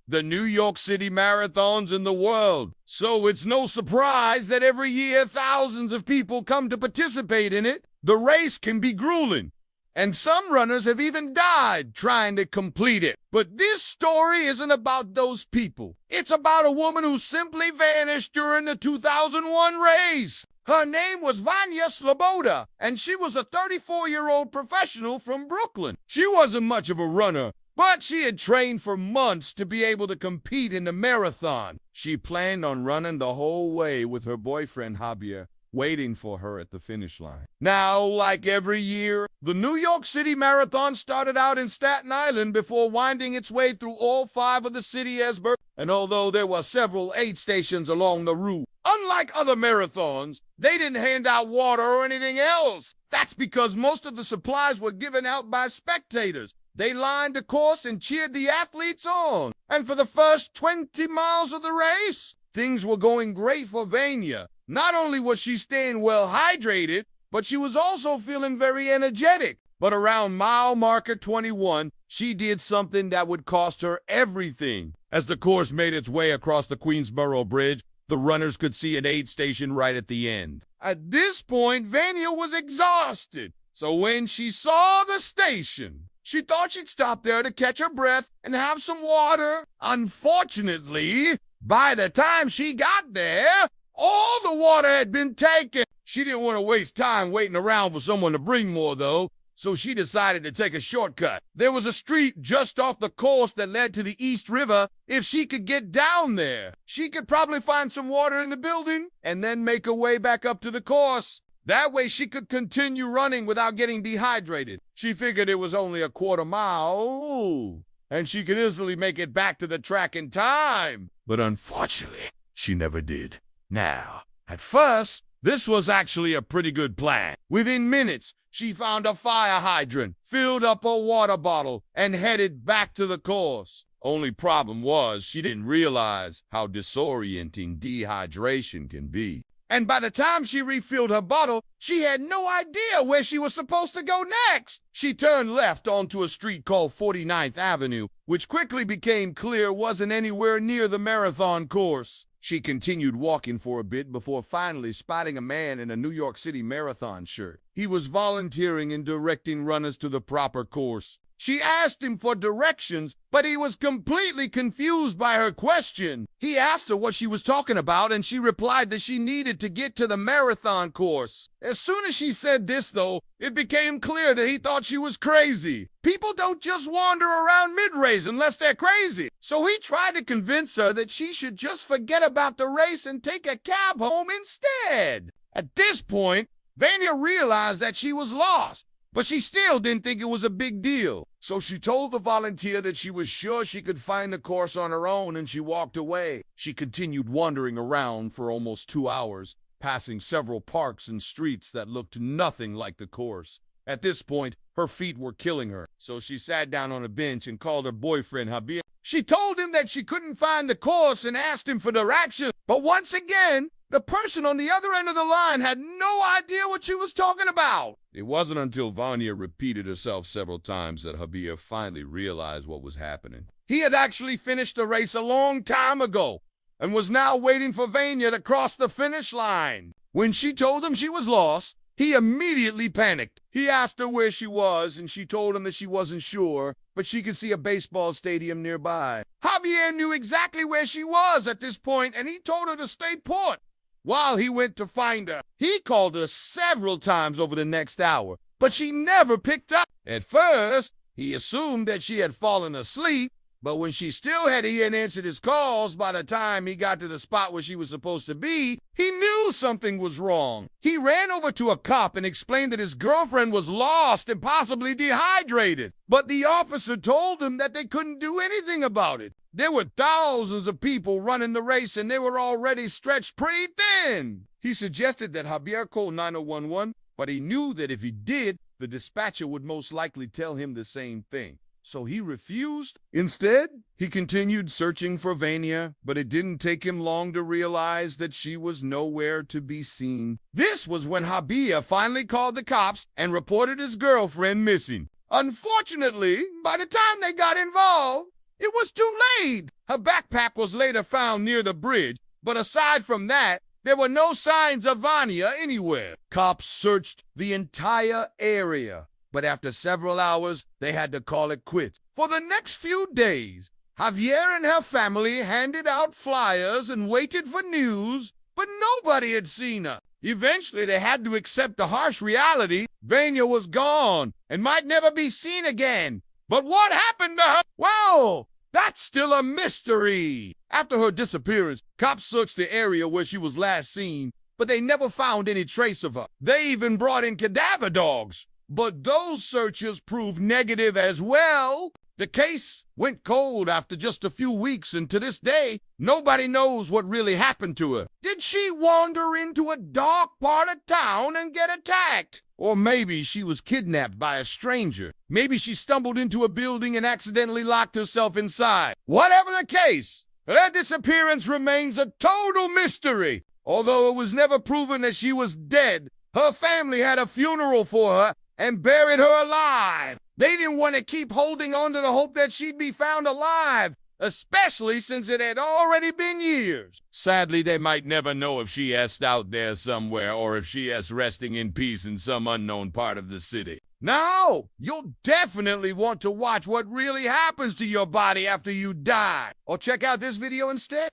the New York City marathons in the world. So it's no surprise that every year thousands of people come to participate in it. The race can be grueling, and some runners have even died trying to complete it. But this story isn't about those people. It's about a woman who simply vanished during the 2001 race. Her name was Vanya Sloboda, and she was a 34-year-old professional from Brooklyn. She wasn't much of a runner, but she had trained for months to be able to compete in the marathon. She planned on running the whole way with her boyfriend Javier, waiting for her at the finish line. Now, like every year, the New York City Marathon started out in Staten Island before winding its way through all 5 of the city as Burke. And although there were several aid stations along the route, unlike other marathons, they didn't hand out water or anything else. That's because most of the supplies were given out by spectators. They lined the course and cheered the athletes on. And for the first 20 miles of the race, things were going great for Vanya. Not only was she staying well hydrated, but she was also feeling very energetic. But around mile marker 21, she did something that would cost her everything. As the course made its way across the Queensboro Bridge, the runners could see an aid station right at the end. At this point, Vanya was exhausted. So when she saw the station, she thought she'd stop there to catch her breath and have some water. Unfortunately, by the time she got there, all the water had been taken. She didn't want to waste time waiting around for someone to bring more, though, so she decided to take a shortcut. There was a street just off the course that led to the East River. If she could get down there, she could probably find some water in the building and then make her way back up to the course. That way she could continue running without getting dehydrated. She figured it was only a quarter mile, and she could easily make it back to the track in time. But unfortunately, she never did. Now, at first, this was actually a pretty good plan. Within minutes, she found a fire hydrant, filled up a water bottle, and headed back to the course. Only problem was she didn't realize how disorienting dehydration can be. And by the time she refilled her bottle, she had no idea where she was supposed to go next. She turned left onto a street called 49th Avenue, which quickly became clear wasn't anywhere near the marathon course. She continued walking for a bit before finally spotting a man in a New York City Marathon shirt. He was volunteering and directing runners to the proper course. She asked him for directions, but he was completely confused by her question. He asked her what she was talking about, and she replied that she needed to get to the marathon course. As soon as she said this, though, it became clear that he thought she was crazy. People don't just wander around mid-race unless they're crazy. So he tried to convince her that she should just forget about the race and take a cab home instead. At this point, Vanya realized that she was lost, but she still didn't think it was a big deal. So she told the volunteer that she was sure she could find the course on her own, and she walked away. She continued wandering around for almost 2 hours, passing several parks and streets that looked nothing like the course. At this point, her feet were killing her, so she sat down on a bench and called her boyfriend Javier. She told him that she couldn't find the course and asked him for directions, but once again, the person on the other end of the line had no idea what she was talking about. It wasn't until Vanya repeated herself several times that Javier finally realized what was happening. He had actually finished the race a long time ago and was now waiting for Vanya to cross the finish line. When she told him she was lost, he immediately panicked. He asked her where she was, and she told him that she wasn't sure, but she could see a baseball stadium nearby. Javier knew exactly where she was at this point, and he told her to stay put while he went to find her. He called her several times over the next hour, but she never picked up. At first, he assumed that she had fallen asleep, but when she still hadn't answered his calls by the time he got to the spot where she was supposed to be, he knew something was wrong. He ran over to a cop and explained that his girlfriend was lost and possibly dehydrated, but the officer told him that they couldn't do anything about it. There were thousands of people running the race, and they were already stretched pretty thin. He suggested that Javier call 911, but he knew that if he did, the dispatcher would most likely tell him the same thing. So he refused. Instead, he continued searching for Vanya, but it didn't take him long to realize that she was nowhere to be seen. This was when Javier finally called the cops and reported his girlfriend missing. Unfortunately, by the time they got involved, It was too late. Her backpack was later found near the bridge, but aside from that, there were no signs of Vanya anywhere. Cops searched the entire area, but after several hours, they had to call it quits. For the next few days, Javier and her family handed out flyers and waited for news, but nobody had seen her. Eventually, they had to accept the harsh reality. Vanya was gone and might never be seen again. But what happened to her? Well, that's still a mystery. After her disappearance, cops searched the area where she was last seen, but they never found any trace of her. They even brought in cadaver dogs, but those searches proved negative as well. The case went cold after just a few weeks, and to this day, nobody knows what really happened to her. Did she wander into a dark part of town and get attacked? Or maybe she was kidnapped by a stranger. Maybe she stumbled into a building and accidentally locked herself inside. Whatever the case, her disappearance remains a total mystery. Although it was never proven that she was dead, her family had a funeral for her and buried her alive. They didn't want to keep holding on to the hope that she'd be found alive, especially since it had already been years. Sadly, they might never know if she is out there somewhere or if she is resting in peace in some unknown part of the city. Now, you'll definitely want to watch what really happens to your body after you die. Or check out this video instead.